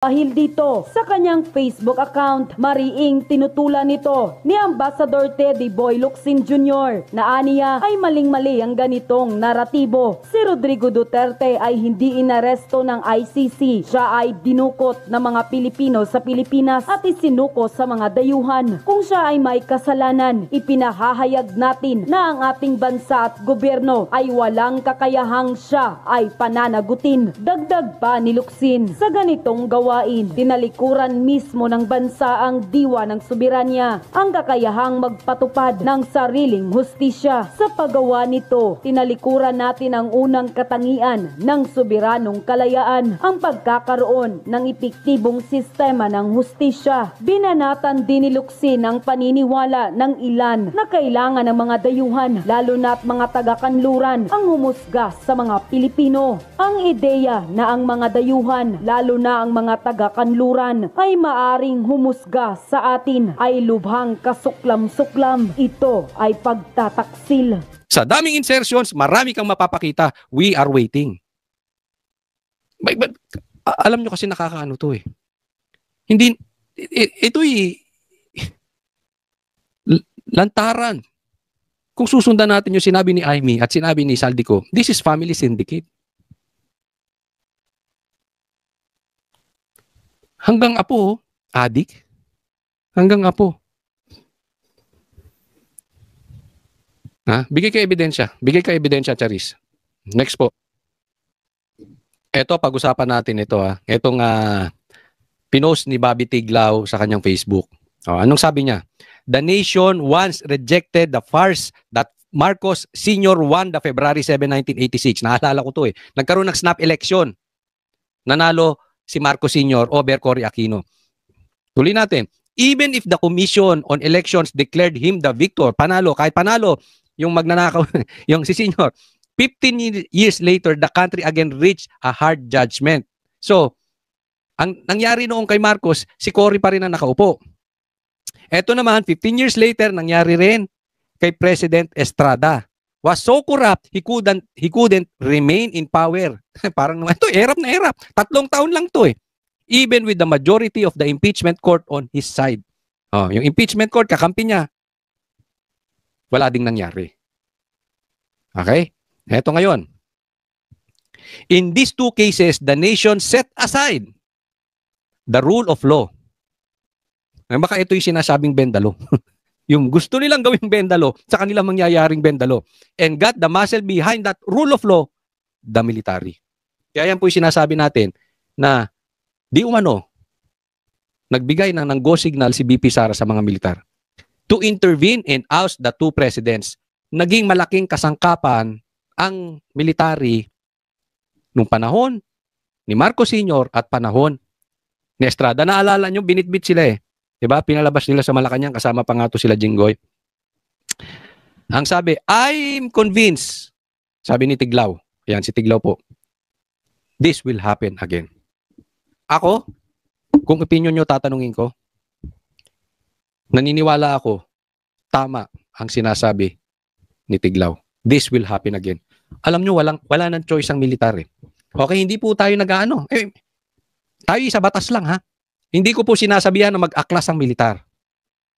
Dahil dito, sa kanyang Facebook account, mariing tinutulan nito ni Ambassador Teddy Boy Locsin Jr. na aniya ay maling-mali ang ganitong naratibo. Si Rodrigo Duterte ay hindi inaresto ng ICC. Siya ay dinukot ng mga Pilipino sa Pilipinas at isinuko sa mga dayuhan. Kung siya ay may kasalanan, ipinahahayag natin na ang ating bansa at gobyerno ay walang kakayahang siya ay pananagutin. Dagdag pa ni Locsin, sa ganitong gawa tinalikuran mismo ng bansa ang diwa ng soberanya, ang kakayahang magpatupad ng sariling hustisya. Sa paggawa nito, tinalikuran natin ang unang katangian ng soberanong kalayaan, ang pagkakaroon ng epektibong sistema ng hustisya. Binanatan din ni Locsin ang paniniwala ng ilan na kailangan ng mga dayuhan, lalo na't mga taga-kanluran, ang humusga sa mga Pilipino. Ang ideya na ang mga dayuhan, lalo na ang mga taga-kanluran, ay maaring humusga sa atin ay lubhang kasuklam-suklam. Ito ay pagtataksil. Sa daming insertions, marami kang mapapakita. We are waiting. But, alam nyo kasi nakakaano to eh. Hindi, ito'y lantaran. Kung susundan natin yung sinabi ni Amy at sinabi ni Saldico, this is family syndicate. Hanggang apo, adik. Hanggang apo. Bigay ka ebidensya. Bigay ka ebidensya, Charis. Next po. Ito, pag-usapan natin ito. Itong pinost ni Bobby Tiglao sa kanyang Facebook. Anong sabi niya? The nation once rejected the farce that Marcos Sr. won the February 7, 1986. Naalala ko to eh. Nagkaroon ng snap election. Nanalo si Marcos Sr. over Cory Aquino. Tuloy natin. Even if the Commission on Elections declared him the victor, panalo, kahit panalo, yung magnanakaw, yung si Sr., 15 years later, the country again reached a hard judgment. So, ang nangyari noong kay Marcos, si Cory pa rin ang nakaupo. Eto naman, 15 years later, nangyari rin kay President Estrada. Was so corrupt, he couldn't remain in power. Parang naman, ito, erap na erap. 3 taon lang to eh. Even with the majority of the impeachment court on his side. Yung impeachment court, kakampi niya. Wala ding nangyari. Okay? Eto ngayon. In these 2 cases, the nation set aside the rule of law. Baka ito yung sinasabing bendalo. Yung gusto nilang gawing bendalo sa kanilang mangyayaring bendalo. And got the muscle behind that rule of law, the military. Kaya yan po yung sinasabi natin na di umano, nagbigay ng go signal si BP Sara sa mga militar to intervene and oust the 2 presidents. Naging malaking kasangkapan ang military nung panahon ni Marcos Sr. at panahon ni Estrada. Naalala nyo, binitbit sila eh. Diba? Pinalabas nila sa Malacanang, kasama pa nga to sila Jinggoy. Ang sabi, I'm convinced, sabi ni Tiglao, ayan si Tiglao po, this will happen again. Ako, kung opinion nyo tatanungin ko, naniniwala ako, tama ang sinasabi ni Tiglao. This will happen again. Alam nyo, wala nang choice ang militar eh. Okay, hindi po tayo nag-ano. Tayo sa batas lang ha. Hindi ko po sinasabihan na mag-aklas ang militar.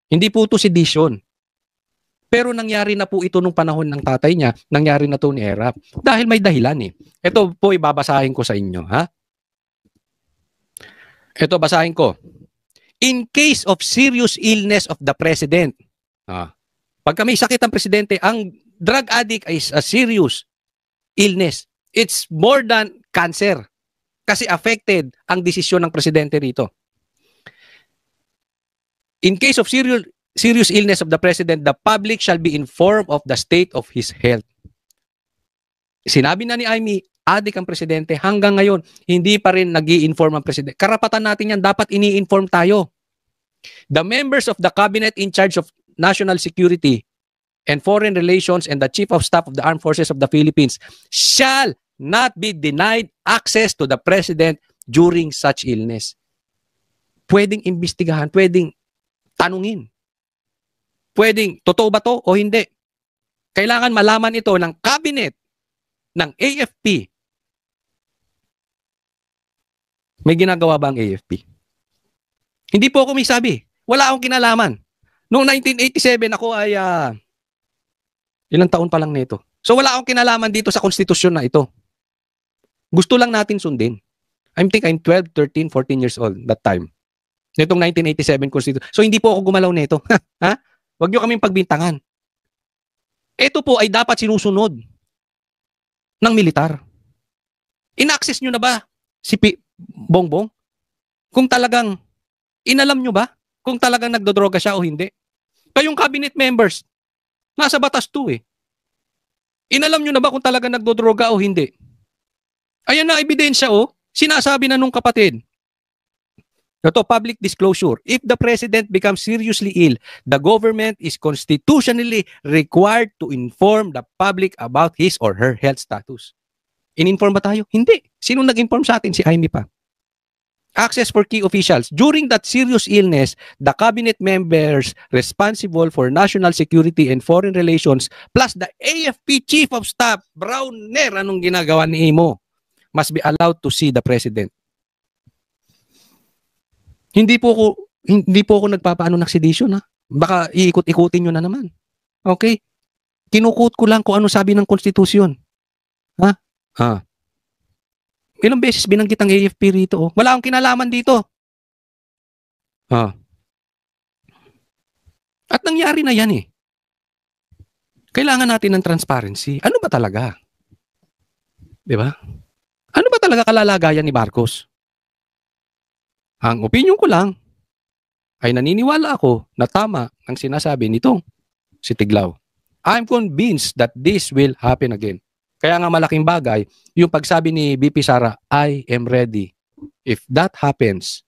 Hindi po ito sedition. Pero nangyari na po ito nung panahon ng tatay niya, nangyari na ito ni Erap. Dahil may dahilan eh. Ito po ibabasahin ko sa inyo. Ito basahin ko. In case of serious illness of the president, pagka may sakit ang presidente, ang drug addict is a serious illness. It's more than cancer. Kasi affected ang desisyon ng presidente rito. In case of serious illness of the president, the public shall be informed of the state of his health. Sinabi na ni Amy, adik ang presidente, hanggang ngayon, hindi pa rin nag-i-inform ang presidente. Karapatan natin yan, dapat ini-inform tayo. The members of the cabinet in charge of national security and foreign relations and the chief of staff of the armed forces of the Philippines shall not be denied access to the president during such illness. Pwedeng imbestigahan, pwedeng tanungin. Pwedeng, totoo ba to o hindi? Kailangan malaman ito ng cabinet, ng AFP. May ginagawa ba ang AFP? Hindi po ako may sabi. Wala akong kinalaman. Noong 1987, ako ay ilang taon pa lang nito. So wala akong kinalaman dito sa konstitusyon na ito. Gusto lang natin sundin. I'm 12, 13, 14 years old that time. Nitong 1987 constitution. So hindi po ako gumalaw nito. Ha? Huwag niyo kaming pagbintangan. Ito po ay dapat sinusunod ng militar. In-access nyo na ba si Bongbong? Kung talagang, inalam nyo ba? Kung talagang nagdodroga siya o hindi? Kayong cabinet members, nasa batas to eh. Inalam nyo na ba kung talagang nagdodroga o hindi? Ayan na ebidensya oh. Sinasabi na nung kapatid. Ito, public disclosure. If the president becomes seriously ill, the government is constitutionally required to inform the public about his or her health status. In-inform ba tayo? Hindi. Sino nag-inform sa atin? Si Jaime pa. Access for key officials. During that serious illness, the cabinet members responsible for national security and foreign relations plus the AFP chief of staff, Browner, anong ginagawa ni Imo, must be allowed to see the president. Hindi po ako nagpapaano ng sedition ha. Baka iikot-ikutin nyo na naman. Okay? Kinukut ko lang kung ano sabi ng konstitusyon. Ha? Ha. Ilang beses binanggit ang AFP rito oh. Wala akong kinalaman dito. Ha. At nangyari na yan eh. Kailangan natin ng transparency. Ano ba talaga? 'Di ba? Ano ba talaga kalalagayan ni Marcos? Ang opinion ko lang ay naniniwala ako na tama ang sinasabi nitong si Tiglaw. I'm convinced that this will happen again. Kaya nga malaking bagay, yung pagsabi ni BP Sara, I am ready. If that happens,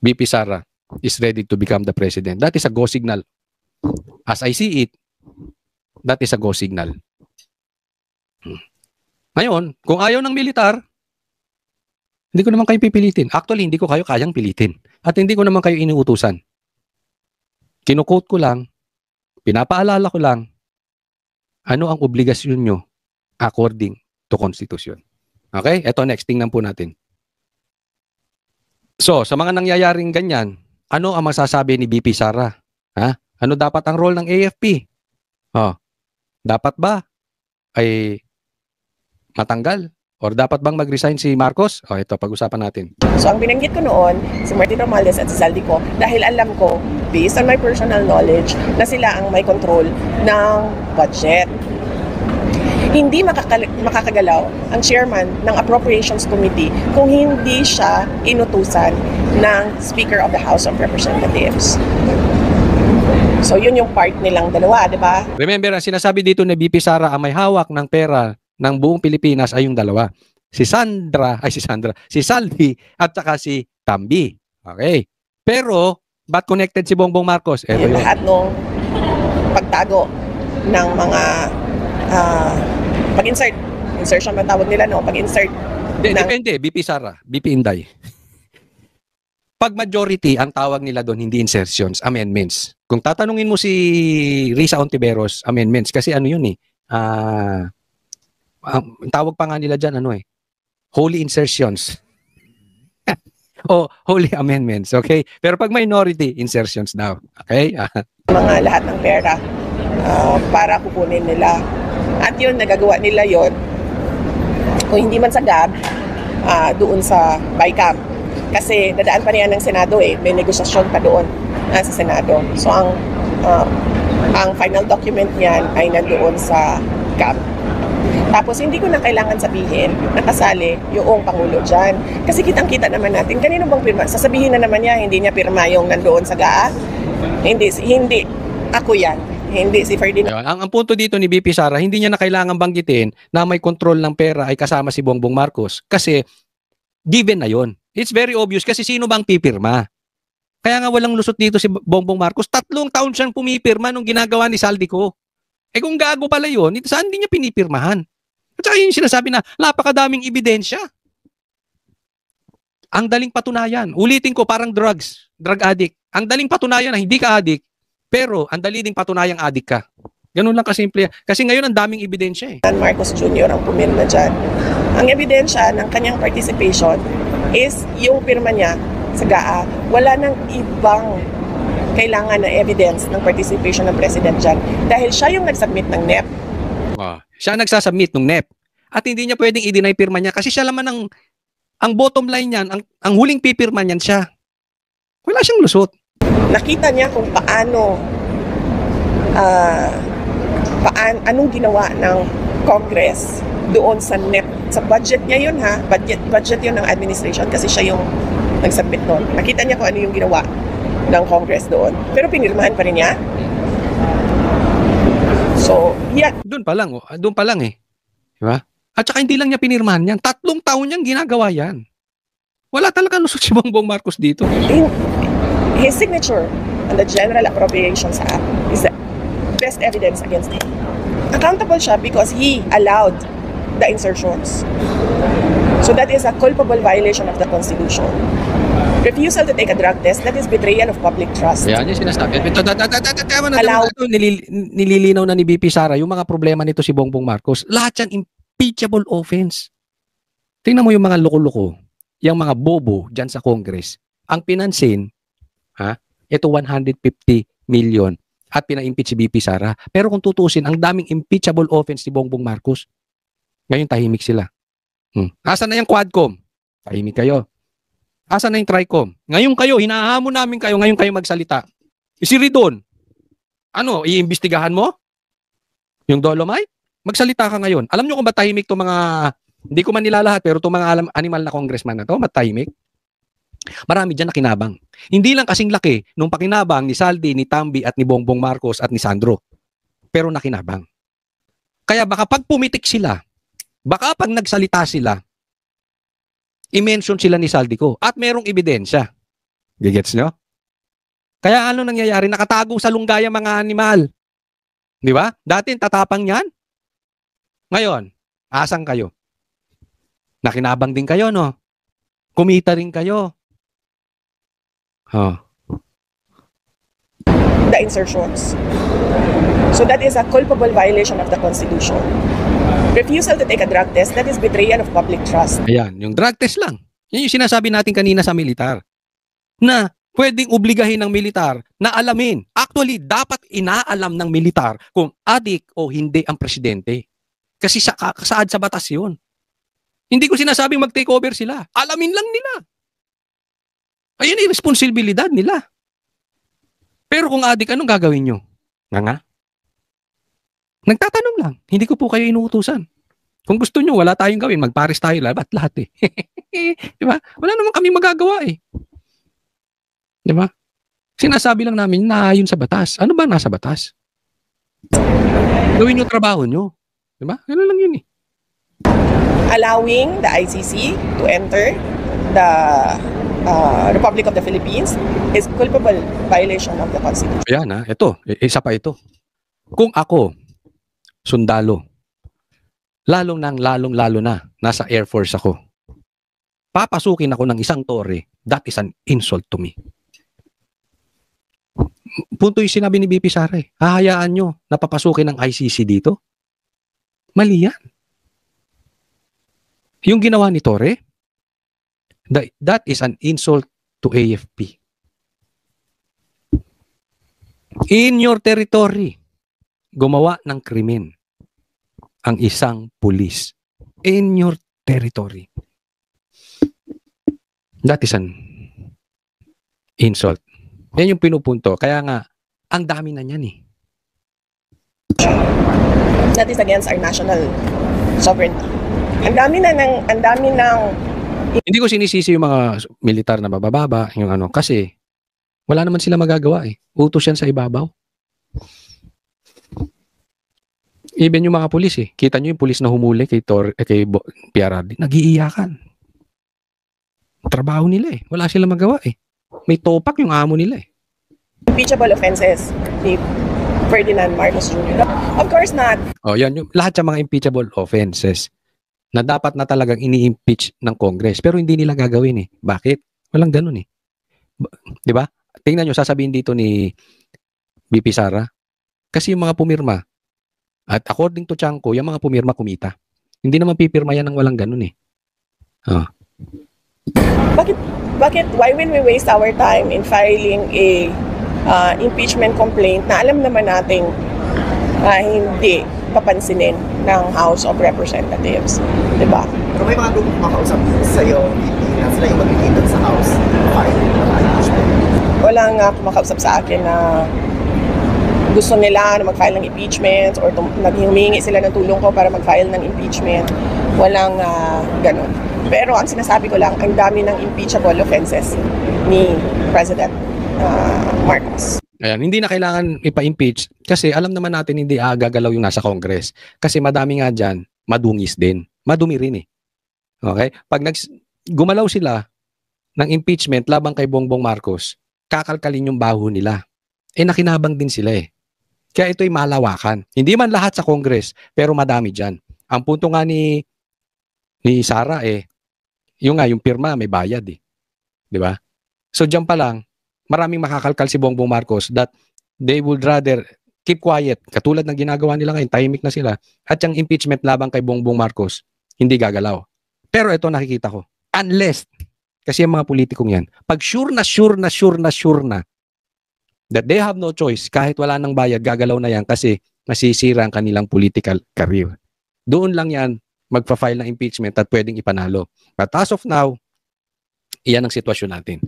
BP Sara is ready to become the president. That is a go signal. As I see it, that is a go signal. Ngayon, kung ayaw ng militar, hindi ko naman kayo pipilitin. Actually, hindi ko kayo kayang pilitin. At hindi ko naman kayo iniutusan. Kinukote ko lang, pinapaalala ko lang, ano ang obligasyon nyo according to Constitution. Okay? Ito next, tingnan po natin. So, sa mga nangyayaring ganyan, ano ang masasabi ni BP Sara? Ha? Ano dapat ang role ng AFP? Oh, dapat ba ay matanggal? Or dapat bang mag-resign si Marcos? O ito, pag-usapan natin. So ang binanggit ko noon, si Martin Romualdez at si Zaldico, dahil alam ko, based on my personal knowledge, na sila ang may control ng budget. Hindi makakagalaw ang chairman ng Appropriations Committee kung hindi siya inutusan ng Speaker of the House of Representatives. So yun yung part nilang dalawa, di ba? Remember, ang sinasabi dito ni BP Sara, ang may hawak ng pera ng buong Pilipinas ay yung dalawa. Si Saldi at saka si Tambi. Okay. Pero, ba't connected si Bongbong Marcos? Eto Yung lahat ng pagtago ng mga insertion man tawag nila, no? Pag-insert. Depende, BP Sara, BP Inday. Pag majority, ang tawag nila doon, hindi insertions, amendments. Kung tatanungin mo si Risa Ontiveros, amendments, kasi ano yun eh, tawag pa nga nila dyan, holy insertions. O holy amendments, okay? Pero pag minority, insertions daw, okay? Mga lahat ng pera para kukunin nila. At yun, nagagawa nila yun, kung hindi man sa GAB, doon sa BICAM. Kasi dadaan pa niyan ng Senado eh, may negosasyon pa doon sa Senado. So ang final document niyan ay nandoon sa GAB. Tapos hindi ko na kailangan sabihin na kasali yung Pangulo dyan. Kasi kitang-kita naman natin, kanino bang pirma? Sasabihin na naman niya, hindi niya pirma yung nandoon sa GAA. Hindi, ako yan. Hindi si Ferdinand. Ang punto dito ni BP Sara, hindi niya na kailangan banggitin na may control ng pera ay kasama si Bongbong Marcos. Kasi given na yon. It's very obvious kasi sino bang pipirma? Kaya nga walang lusot dito si Bongbong Marcos. 3 taon siyang pumipirma nung ginagawa ni Saldico. Eh kung gago pala yun, saan din niya pinipirmahan? At saka yung sinasabi na napakadaming ebidensya. Ang daling patunayan. Ulitin ko, parang drug addict. Ang daling patunayan na hindi ka addict, pero ang dali ding patunayang addict ka. Ganun lang kasimple. Kasi ngayon ang daming ebidensya eh. Marcos Jr. ang pumirma dyan. Ang ebidensya ng kanyang participation is yung pirma niya sa GAA. Wala nang ibang kailangan na evidence ng participation ng President dyan dahil siya yung nag-submit ng NEP. Siya nagsasubmit ng NEP. At hindi niya pwedeng i-deny pirma niya kasi siya laman ang bottom line niyan, ang huling pipirma niyan siya. Wala siyang lusot. Nakita niya kung anong ginawa ng Congress doon sa NEP. Sa budget niya yun ha, budget yun ng administration kasi siya yung nag-submit noon. Nakita niya kung ano yung ginawa ng Congress doon. Pero pinirmahan pa rin niya. So, yeah. Doon pa lang eh. Diba? At saka hindi lang niya pinirmahan yan. 3 taon niyang ginagawa yan. Wala talaga lusot si Bongbong Marcos dito. His signature on the General Appropriations Act is the best evidence against him. Accountable siya because he allowed the insertions. So that is a culpable violation of the Constitution. Refusal to take a drug test, that is betrayal of public trust. Yan yung sinasabi. Nililinaw na ni BP Sara yung mga problema nito si Bongbong Marcos. Lahat yan impeachable offense. Tingnan mo yung mga loko-loko, yung mga bobo dyan sa Congress. Ang pinansin, ito 150 million at pina-impeach si BP Sara. Pero kung tutusin, ang daming impeachable offense ni Bongbong Marcos. Ngayon tahimik sila. Asan na yung Quadcom? Tahimik kayo. Asan na yung Tricom? Ngayon kayo, hinahamon namin kayo, ngayon kayo magsalita. Si Ridon, ano, iimbestigahan mo? Yung Dolomite? Magsalita ka ngayon. Alam nyo kung ba tahimik itong mga, hindi ko man nilalahat, pero itong mga animal na congressman na to, matahimik? Marami dyan na kinabang. Hindi lang kasing laki nung pakinabang ni Saldi, ni Tambi, at ni Bongbong Marcos, at ni Sandro. Pero nakinabang. Kaya baka pag pumitik sila, baka pag nagsalita sila, i-mention sila ni Saldi ko. At merong ebidensya. Gigets nyo? Kaya ano nangyayari? Nakatago sa lunggaya mga animal. Di ba? Dati tatapang yan. Ngayon, asang kayo? Nakinabang din kayo, no? Kumita rin kayo. The insertions. So that is a culpable violation of the Constitution. Refusal to take a drug test, that is betrayal of public trust. Ayan, yung drug test lang. Yan yung sinasabi natin kanina sa militar. Na pwedeng obligahin ng militar na alamin. Actually, dapat inaalam ng militar kung adik o hindi ang presidente. Kasi saad sa batas yun. Hindi ko sinasabing mag-take over sila. Alamin lang nila. Ayun yung responsibilidad nila. Pero kung adik, anong gagawin nyo? Nga? Nagtatanong lang. Hindi ko po kayo inuutusan. Kung gusto nyo, wala tayong gawin. Magpares tayo lahat eh. Diba? Wala naman kami magagawa eh. Diba? Sinasabi lang namin na yun sa batas. Ano ba nasa batas? Gawin nyo trabaho nyo. Diba? Ganun lang yun eh. Allowing the ICC to enter the Republic of the Philippines is culpable violation of the Constitution. Ayan ha. Ito. Isa pa ito. Kung ako, sundalo, lalong lalo na, nasa Air Force ako, papasukin ako ng isang tore, that is an insult to me. Punto yung sinabi ni BP Sara eh. Hahayaan nyo na papasukin ng ICC dito? Mali yan. Yung ginawa ni Torre, that is an insult to AFP. In your territory, gumawa ng krimen ang isang pulis. In your territory. That is an insult. Yan yung pinupunto. Kaya nga, ang dami na niyan eh. That is against our national sovereignty. Ang dami ng Hindi ko sinisisi yung mga militar na mabababa, yung ano, kasi wala naman sila magagawa eh. Utos yan sa ibabaw. Even yung mga pulis eh. Kita nyo yung pulis na humuli kay PRRD. Nag-iiyakan. Trabaho nila eh. Wala sila magawa eh. May topak yung amo nila eh. impeachable offenses ni Ferdinand Marcos Jr. Of course not. Oh, yan yung lahat ng mga impeachable offenses na dapat na talagang ini-impeach ng Congress pero hindi nila gagawin eh. Bakit? Walang ganun eh. 'Di ba? Tingnan niyo, sasabihin dito ni BP Sara kasi yung mga pumirma at according to Chanko, yung mga pumirma kumita. Hindi naman pipirma yan ng walang ganun eh. Why will we waste our time in filing a impeachment complaint na alam naman nating hindi papansinin ng House of Representatives, di ba? Pero may mga grupo kumakausap sa'yo, na sila yung magkikita sa House file ng impeachment. Wala nga kumakausap sa akin na gusto nila na mag-file ng impeachment or naghihingi sila ng tulong ko para mag-file ng impeachment. Walang ganun. Pero ang sinasabi ko lang, ang dami ng impeachable offenses ni President Marcos. Ayan, hindi na kailangan ipa-impeach kasi alam naman natin hindi gagalaw yung nasa Congress. Kasi madami nga dyan, madungis din. Madumi rin eh. Okay? Pag gumalaw sila ng impeachment labang kay Bongbong Marcos, kakalkalin yung baho nila. Nakinabang din sila eh. Kaya ito'y malawakan. Hindi man lahat sa Congress, pero madami dyan. Ang punto nga ni Sara yung pirma may bayad eh. Di ba? So dyan pa lang, maraming makakalkal si Bongbong Marcos that they would rather keep quiet. Katulad ng ginagawa nila ngayon, tahimik na sila. At yung impeachment labang kay Bongbong Marcos, hindi gagalaw. Pero ito nakikita ko. Unless, kasi yung mga politikong yan, pag sure na that they have no choice, kahit wala nang bayad, gagalaw na yan kasi masisira ang kanilang political career. Doon lang yan magpa-file ng impeachment at pwedeng ipanalo. But as of now, iyan ang sitwasyon natin.